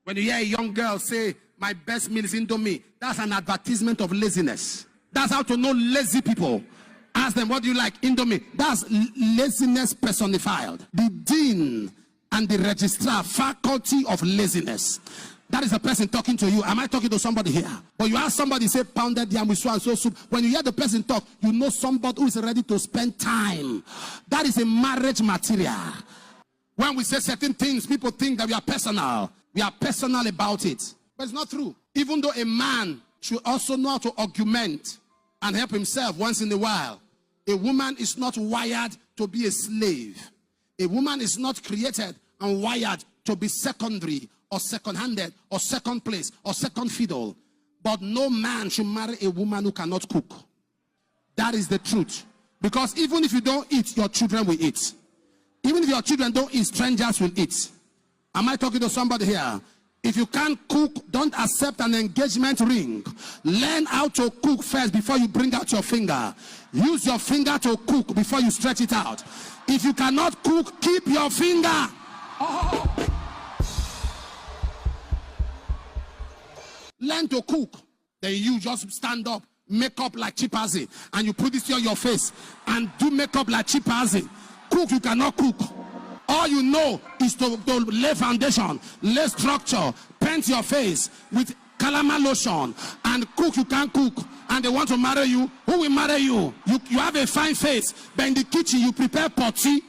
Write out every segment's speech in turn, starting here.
When you hear a young girl say, my best meal is Indomie, that's an advertisement of laziness. That's how to know lazy people. Ask them, what do you like? Indomie. That's laziness personified. The dean and the registrar, faculty of laziness. That is the person talking to you. Am I talking to somebody here? But you ask somebody, say, pounded yam with so and so soup. When you hear the person talk, you know somebody who is ready to spend time. That is a marriage material. When we say certain things, people think that we are personal. We are personal about it. But it's not true. Even though a man should also know how to augment and help himself once in a while, a woman is not wired to be a slave. A woman is not created and wired to be secondary or second-handed or second place or second fiddle. But no man should marry a woman who cannot cook. That is the truth. Because even if you don't eat, your children will eat. Even if your children don't eat, strangers will eat. Am I talking to somebody here? If you can't cook, don't accept an engagement ring. Learn how to cook first before you bring out your finger. Use your finger to cook before you stretch it out. If you cannot cook, keep your finger. Oh. Learn to cook. Then you just stand up, make up like chimpanzee, and you put this on your face and do makeup like chimpanzee. Cook, you cannot cook. All you know is to lay foundation, lay structure, paint your face with calamine lotion, and cook, you can't cook. And they want to marry you. Who will marry you? You have a fine face, but in the kitchen you prepare potty.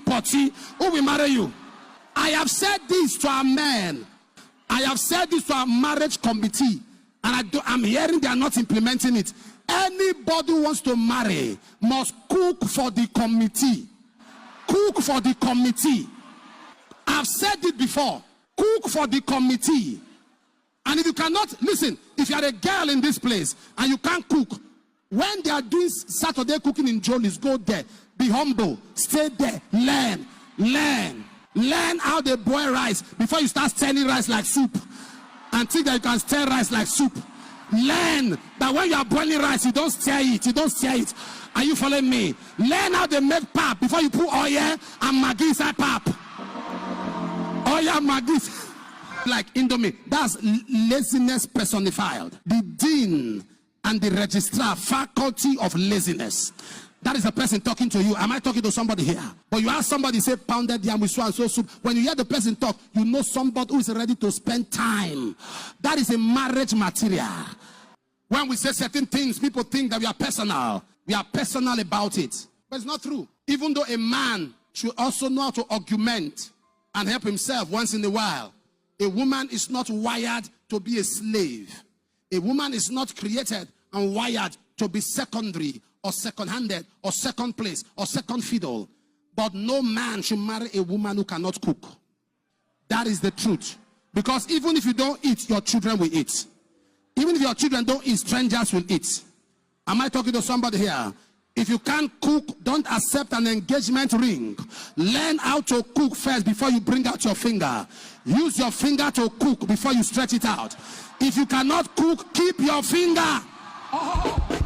Who will marry you? I have said this to our men. I have said this to our marriage committee. And I'm hearing they are not implementing it. Anybody who wants to marry must cook for the committee. Cook for the committee. I've said it before. Cook for the committee. And if you cannot, listen, if you are a girl in this place and you can't cook, when they are doing Saturday cooking in Jolly's, go there. Be humble. Stay there. Learn. Learn how they boil rice before you start stirring rice like soup. And think that you can stir rice like soup. Learn that when you are boiling rice, you don't stir it. Are you following me? Learn how they make pap before you put oil and Maggi inside pap. Oil and Maggi. Like Indomie. That's laziness personified. The dean and the registrar, faculty of laziness. That is the person talking to you. Am I talking to somebody here? But you ask somebody, say, pounded yam with so and so soup. When you hear the person talk, you know somebody who is ready to spend time. That is a marriage material. When we say certain things, people think that we are personal. We are personal about it. But it's not true. Even though a man should also know how to augment and help himself once in a while, a woman is not wired to be a slave. A woman is not created and wired to be secondary or second-handed or second place or second fiddle. But no man should marry a woman who cannot cook. That is the truth. Because even if you don't eat, your children will eat. Even if your children don't eat, strangers will eat. Am I talking to somebody here? If you can't cook, don't accept an engagement ring. Learn how to cook first before you bring out your finger. Use your finger to cook before you stretch it out. If you cannot cook, keep your finger. Oh.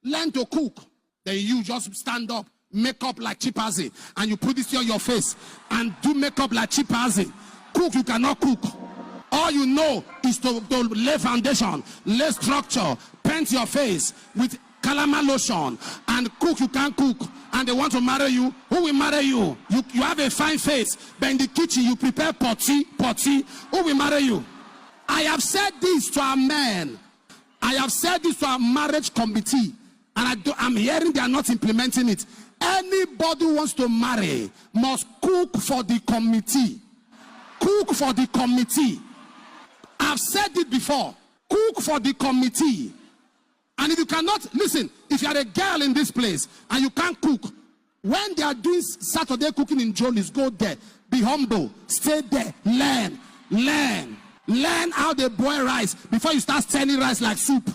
Learn to cook. Then you just stand up, make up like chimpanzee, and you put this on your face and do makeup like chimpanzee. Cook, you cannot cook. All you know is to lay foundation, lay structure, paint your face with calamine lotion, and cook, you can't cook. And they want to marry you. Who will marry you? You have a fine face, but in the kitchen you prepare potty. Who will marry you? I have said this to our men. I have said this to our marriage committee. And I'm hearing they are not implementing it. Anybody who wants to marry must cook for the committee. Cook for the committee. I've said it before. Cook for the committee. And if you cannot, listen, if you are a girl in this place and you can't cook, when they are doing Saturday cooking in Jolly's, go there. Be humble. Stay there. Learn how they boil rice before you start stirring rice like soup.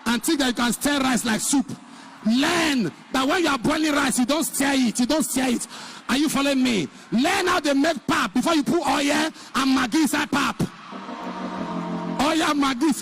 And think that you can stir rice like soup. Learn that when you are boiling rice, you don't stir it. Are you following me? Learn how they make pap before you put oil and Maggi inside pap. Oil and Maggi.